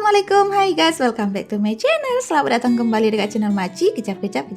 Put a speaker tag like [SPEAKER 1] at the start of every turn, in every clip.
[SPEAKER 1] Assalamualaikum, hai guys, welcome back to my channel. Selamat datang kembali dekat channel Maci. Kejap, macam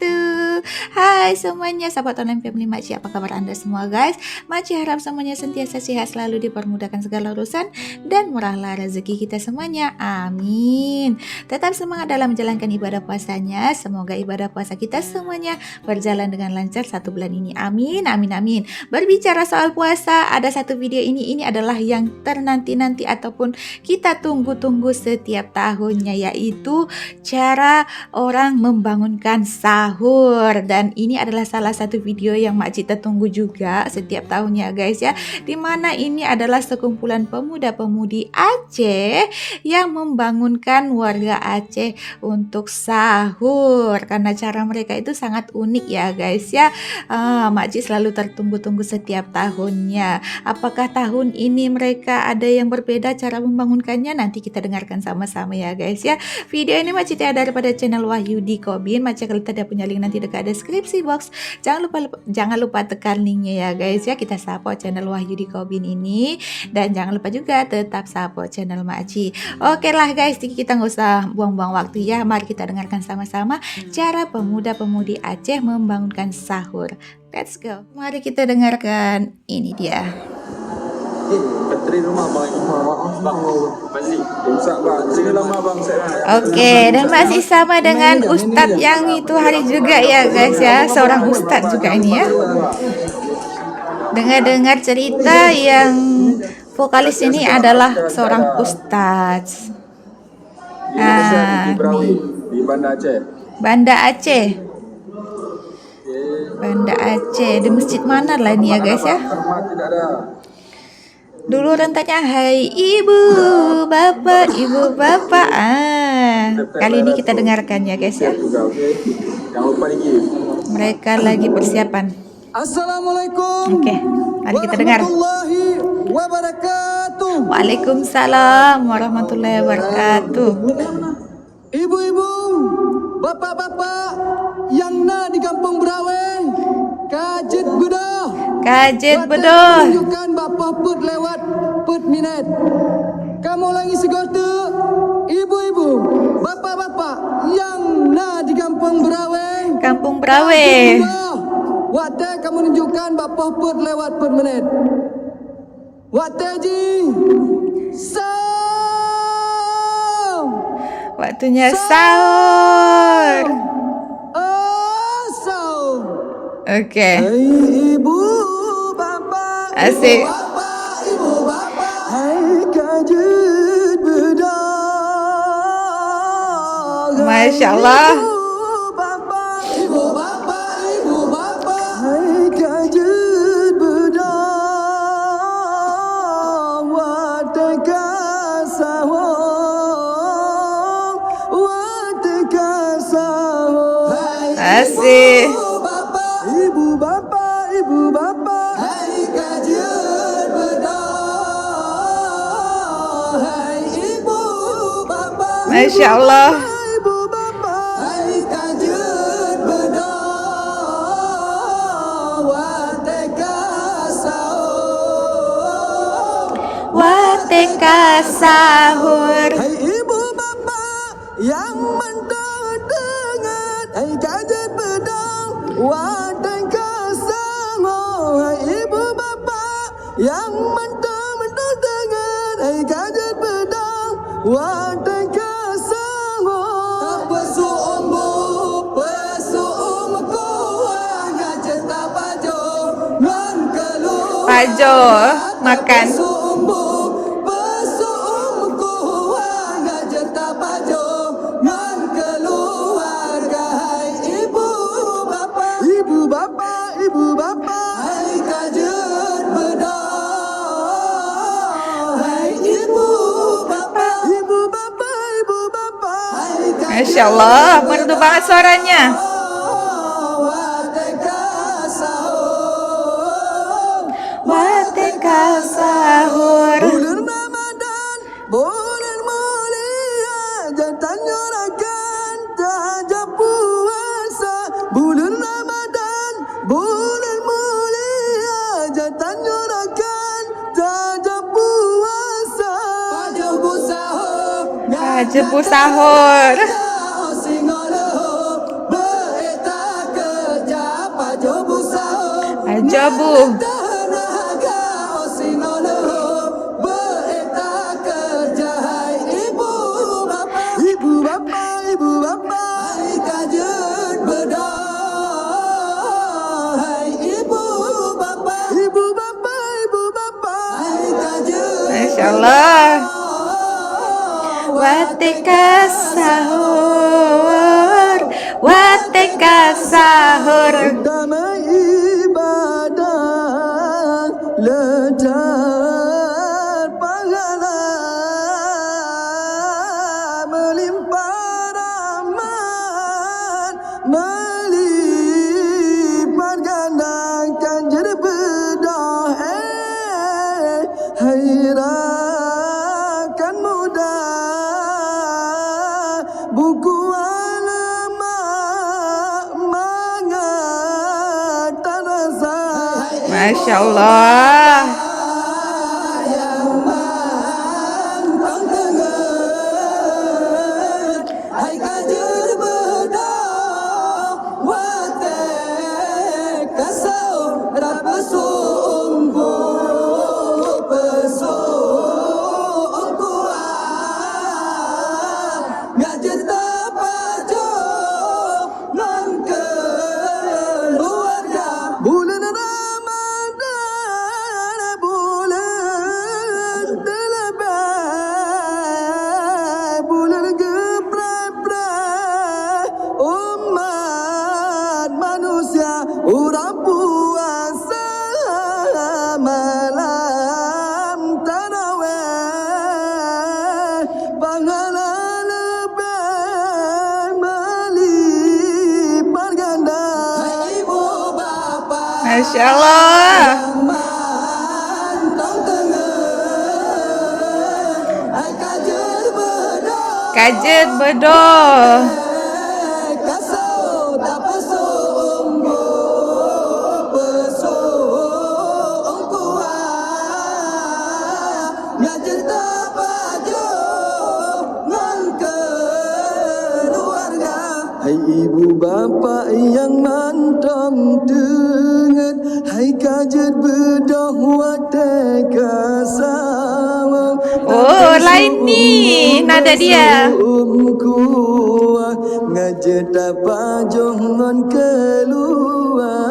[SPEAKER 1] tuh. Hai semuanya, sahabat online family Maci, apa kabar anda semua guys? Maci harap semuanya sentiasa sehat, selalu dipermudahkan segala urusan dan murahlah rezeki kita semuanya, amin. Tetap semangat dalam menjalankan ibadah puasanya. Semoga ibadah puasa kita semuanya berjalan dengan lancar satu bulan ini, amin, amin, amin. Berbicara soal puasa, ada satu video ini adalah yang ternanti-nanti ataupun kita tunggu-tunggu setiap tahunnya, yaitu cara orang membangunkan sahur. Dan ini adalah salah satu video yang Mak Cita tunggu juga setiap tahunnya guys ya, dimana ini adalah sekumpulan pemuda-pemudi Aceh yang membangunkan warga Aceh untuk sahur, karena cara mereka itu sangat unik ya guys ya. Mak Cita selalu tertunggu-tunggu setiap tahunnya. Apakah tahun ini mereka ada yang berbeda cara membangunkannya? Nanti kita dengarkan sama-sama ya guys ya. Video ini Mak Cita daripada channel Wahyudi Kobin. Mak Cita kalau tidak punya link nanti dekat deskripsi box. Jangan lupa tekan linknya ya guys ya. Kita support channel Wahyudi Kobin ini, dan jangan lupa juga tetap support channel Mak Cita. Oke lah guys, kita nggak usah buang-buang waktu ya. Mari kita dengarkan sama-sama cara pemuda-pemudi Aceh membangunkan sahur. Let's go. Mari kita dengarkan. Ini dia. Oke, dan masih sama dengan Ustadz yang itu hari juga ya guys ya, seorang Ustadz juga ini ya. Dengar-dengar cerita yang vokalis ini adalah seorang Ustadz. Nah,
[SPEAKER 2] di Banda Aceh.
[SPEAKER 1] Banda Aceh. Banda Aceh, di masjid mana lah ini ya guys ya. Dulu rentaknya hai ibu bapak, ibu bapak. Kali ini kita dengarkan ya guys ya. Mereka lagi persiapan.
[SPEAKER 2] Assalamualaikum.
[SPEAKER 1] Oke, mari kita dengar.
[SPEAKER 2] warahmatullahi wabarakatuh.
[SPEAKER 1] Waalaikumsalam warahmatullahi wabarakatuh.
[SPEAKER 2] Ibu-ibu, bapak-bapak yang di Kampung Berawe, kajet bedah.
[SPEAKER 1] Kajet bedah.
[SPEAKER 2] Tunjukkan bapak put lewat put minit. Kamu lagi segala ibu-ibu, bapak-bapak yang di Kampung Berawe.
[SPEAKER 1] Kampung Berawe.
[SPEAKER 2] Waktu kamu tunjukkan bapak put lewat put minit. Waktu ji.
[SPEAKER 1] Waktunya sahur. Oke.
[SPEAKER 2] Ibu bapak.
[SPEAKER 1] Asik.
[SPEAKER 2] Ibu bapak. Hai kajet bedah.
[SPEAKER 1] Masya Allah.
[SPEAKER 2] Ibu bapak. Ibu bapak. Ibu bapak. Hai kajet bedah. Wateka sahur. Wateka sahur.
[SPEAKER 1] Asik.
[SPEAKER 2] Ibu bapak, ibu bapak, hai kajian bedah, hai ibu bapak,
[SPEAKER 1] Masya Allah.
[SPEAKER 2] ibu bapak, hai kajian bedah, wateka sahur,
[SPEAKER 1] Wateka sahur.
[SPEAKER 2] hai ibu bapak yang mendengar, hai kajian bedah, wateka ibu bapak yang mendengar, hai kajet pedang, wateka sanggup. Pesuumku, ngajet tapajo, ngan keluar.
[SPEAKER 1] Pajo makan.
[SPEAKER 2] Pesuumku, ngajet tapajo, ngan keluarga, hai ibu bapak. Ibu bapak, ibu bapak.
[SPEAKER 1] Masya Allah, merdu banget suaranya. Wateka sahur.
[SPEAKER 2] Bulan Ramadan, bulan mulia, jantan nyorakan tajam puasa. Bulan Ramadan, bulan mulia, jantan nyorakan tajam puasa.
[SPEAKER 1] Jebu sahur. Jebu. Masya Allah. Wateka sahur, wateka sahur.
[SPEAKER 2] Damai ibadah lejar pahala melimpah rahmat melipat gandakan jerbedah hairakan mudah buku alamak mengatan rasa.
[SPEAKER 1] Masya Allah.
[SPEAKER 2] Bulan Ramadan, bulan terlebih, bulan gebrai umat manusia, urang puasa malam tarawih, pahala lebih melipat ganda.
[SPEAKER 1] Masya Allah. Kajet bedoh.
[SPEAKER 2] Hai ibu bapa yang mantong dengar, hai kajet bedah wateka sawang.
[SPEAKER 1] Oh, lain ni nada dia.
[SPEAKER 2] Ngajet apa jongan keluarga,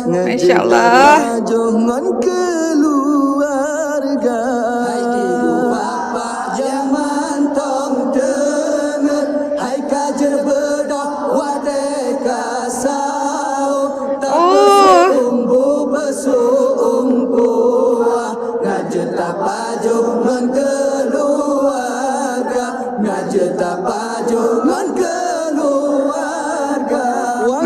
[SPEAKER 1] Masya Allah.
[SPEAKER 2] jongan keluarga. Hai ibu bapa yang mantong dengar, hai kajet bedah wateka sawang. Umbu besumbu ngajet apa jongan keluarga, ngajet apa jongan keluarga.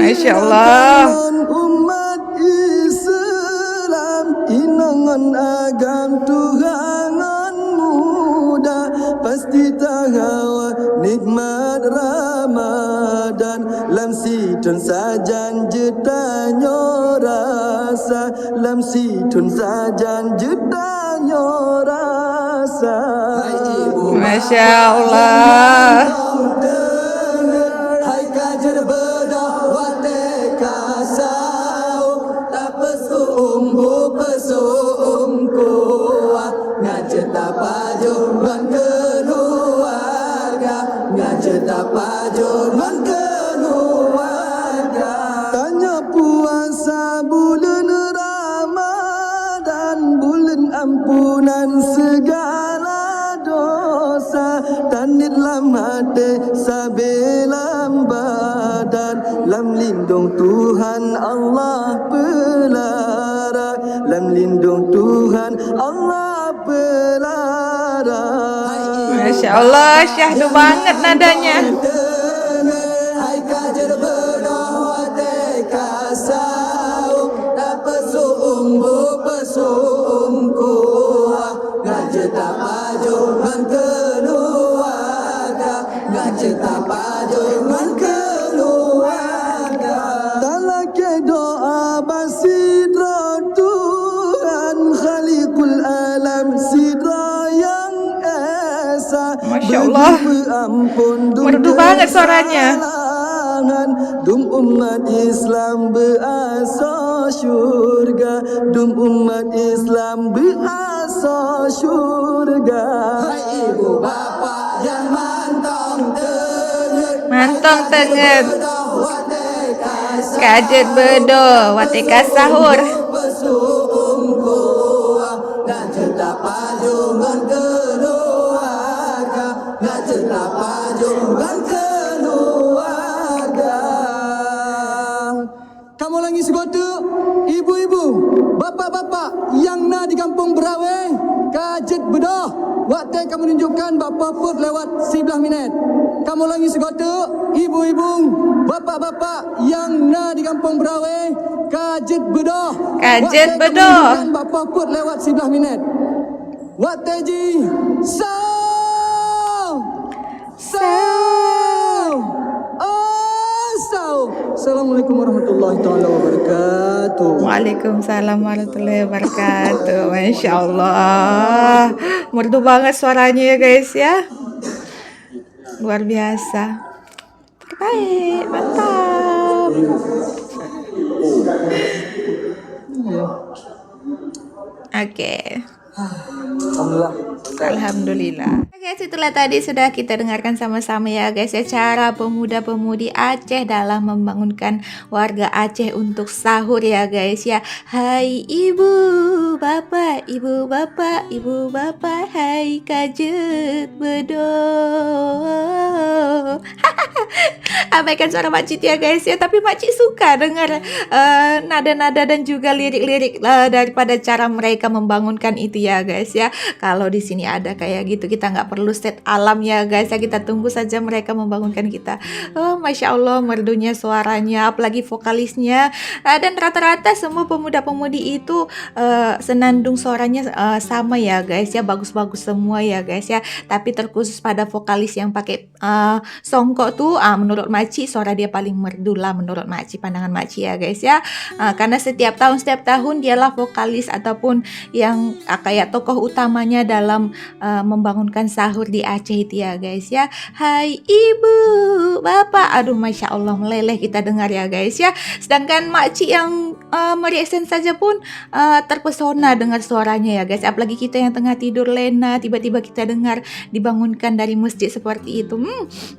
[SPEAKER 1] Masya Allah.
[SPEAKER 2] Umat Islam inangan agam Tuhanan muda pasti tahawa nikmat Ramadan lam situn sajan jetanyo rasa, lam situn sajan jetanyo rasa.
[SPEAKER 1] Masya Allah.
[SPEAKER 2] Hai kajer bedah wateka sau tak pesumbu pesumku ngajet apa jongan keluarga, ngajet apa jongan keluarga. Tanya puasa bulan Ramadan, bulan ampunan segala dosa, tanit lam hati sabelam badan, lam lindung Tuhan Allah pelara, lam lindung Tuhan Allah pelara.
[SPEAKER 1] Masya Allah, syahdu banget nadanya.
[SPEAKER 2] Hai kajer bedah wateka sau tak pesumbu pesumku ngajet apa jongan keluarga, ngajet apa jongan keluarga. Talake doa basidra Tuhan Khaliqul alam sidra yang esa,
[SPEAKER 1] Masya Allah, merdu banget suaranya.
[SPEAKER 2] Dum umat Islam berasa syurga, dum umat Islam berasa syurga. Hai ibu bapa yang mantong
[SPEAKER 1] tengen, kajet bedo, watika sahur.
[SPEAKER 2] Nak cerita pajungan keluarga, nak cerita pajungan keluarga. Kamu lagi segota, ibu-ibu, bapa-bapa yang nak di kampung Beraweng, kajet bedah. Waktu kamu tunjukkan bapa put lewat 11 minit. Kamu lagi segota, ibu-ibu, bapa-bapa yang nak di kampung Beraweng, kajet bedah.
[SPEAKER 1] Kajet
[SPEAKER 2] Waktu kamu
[SPEAKER 1] bedah.
[SPEAKER 2] tunjukkan bapa put lewat 11 minit. Waktu ji, Assalamualaikum warahmatullahi taala wabarakatuh.
[SPEAKER 1] Waalaikumsalam warahmatullahi wabarakatuh. Masya Allah, merdu banget suaranya ya guys ya, luar biasa, terbaik, mantap. Oke.
[SPEAKER 2] Alhamdulillah.
[SPEAKER 1] Alhamdulillah. Guys, itulah tadi sudah kita dengarkan sama-sama ya guys ya, cara pemuda-pemudi Aceh dalam membangunkan warga Aceh untuk sahur ya guys ya. Hai ibu bapak, ibu bapak, ibu bapak, hai kajet bedo. Abaikan suara makcik ya guys ya, tapi makcik suka dengar nada-nada dan juga lirik-lirik daripada cara mereka membangunkan itu ya guys ya. Kalau di sini ada kayak gitu, kita nggak perlu set alam ya guys ya, kita tunggu saja mereka membangunkan kita. Oh Masya Allah, merdunya suaranya, apalagi vokalisnya. Dan rata-rata semua pemuda-pemudi itu senandung suaranya sama ya guys ya, bagus-bagus semua ya guys ya. Tapi terkhusus pada vokalis yang pakai songkok tuh, menurut Maci suara dia paling merdu lah menurut Maci, pandangan Maci ya guys ya. Karena setiap tahun dialah vokalis ataupun yang kayak tokoh utamanya dalam membangunkan sahur di Aceh itu ya guys ya. Hai ibu bapak, aduh Masya Allah, meleleh kita dengar ya guys ya. Sedangkan makcik yang mereaction saja pun terpesona dengar suaranya ya guys. Apalagi kita yang tengah tidur lena, tiba-tiba kita dengar dibangunkan dari masjid seperti itu,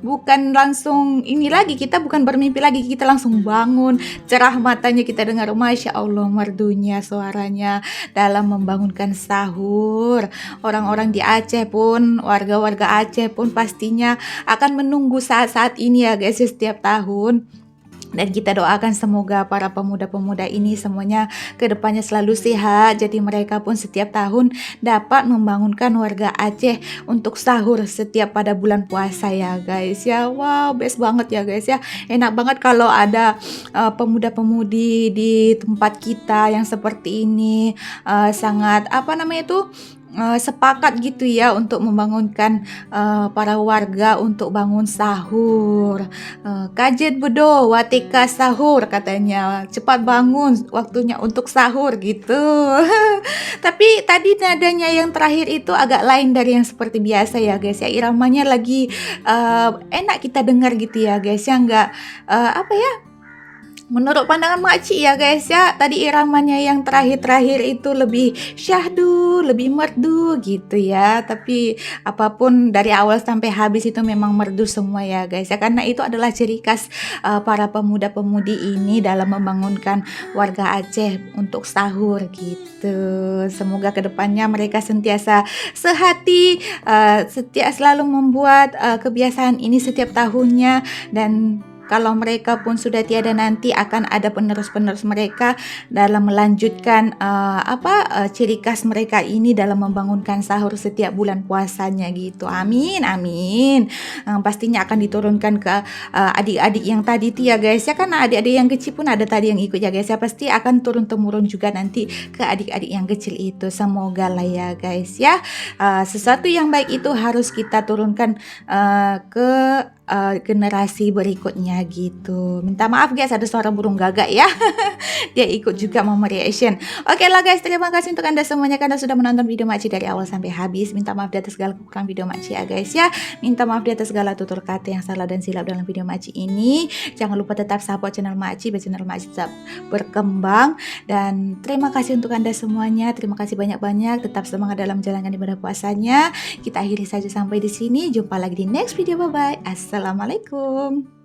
[SPEAKER 1] bukan langsung ini lagi, kita bukan bermimpi lagi, kita langsung bangun, cerah matanya kita dengar. Masya Allah, merdunya suaranya dalam membangunkan sahur. Orang-orang di Aceh pun, warga-warga Aceh pun pastinya akan menunggu saat-saat ini ya guys, setiap tahun. Dan kita doakan semoga para pemuda-pemuda ini semuanya kedepannya selalu sehat. Jadi mereka pun setiap tahun dapat membangunkan warga Aceh untuk sahur setiap pada bulan puasa ya guys ya. Wow, best banget ya guys ya. Enak banget kalau ada pemuda-pemudi di tempat kita yang seperti ini, sangat sepakat gitu ya untuk membangunkan para warga untuk bangun sahur. Kajet bedo watika sahur, katanya cepat bangun waktunya untuk sahur gitu. Tapi tadi nadanya yang terakhir itu agak lain dari yang seperti biasa ya guys ya, iramanya lagi enak kita dengar gitu ya guys ya, nggak menurut pandangan makcik ya guys ya, tadi iramanya yang terakhir-terakhir itu lebih syahdu, lebih merdu gitu ya. Tapi apapun dari awal sampai habis itu memang merdu semua ya guys ya, karena itu adalah ciri khas para pemuda-pemudi ini dalam membangunkan warga Aceh untuk sahur gitu. Semoga kedepannya mereka sentiasa sehati, selalu membuat kebiasaan ini setiap tahunnya. Dan kalau mereka pun sudah tiada nanti, akan ada penerus-penerus mereka dalam melanjutkan ciri khas mereka ini dalam membangunkan sahur setiap bulan puasanya gitu. Amin, amin. Pastinya akan diturunkan ke adik-adik yang tadi itu ya guys ya, karena adik-adik yang kecil pun ada tadi yang ikut ya guys ya, pasti akan turun-temurun juga nanti ke adik-adik yang kecil itu. Semoga lah ya guys ya, sesuatu yang baik itu harus kita turunkan ke generasi berikutnya gitu. Minta maaf guys, ada suara burung gagak ya. Dia ikut juga mau reaction. Oke lah guys, terima kasih untuk Anda semuanya karena sudah menonton video Makci dari awal sampai habis. Minta maaf di atas segala kekurangan video Makci ya guys ya. Minta maaf di atas segala tutur kata yang salah dan silap dalam video Makci ini. Jangan lupa tetap support channel Makci, biar channel Makci tetap berkembang. Dan terima kasih untuk Anda semuanya. Terima kasih banyak-banyak. Tetap semangat dalam menjalankan ibadah puasanya. Kita akhiri saja sampai di sini. Jumpa lagi di next video. Bye bye. Assalamualaikum.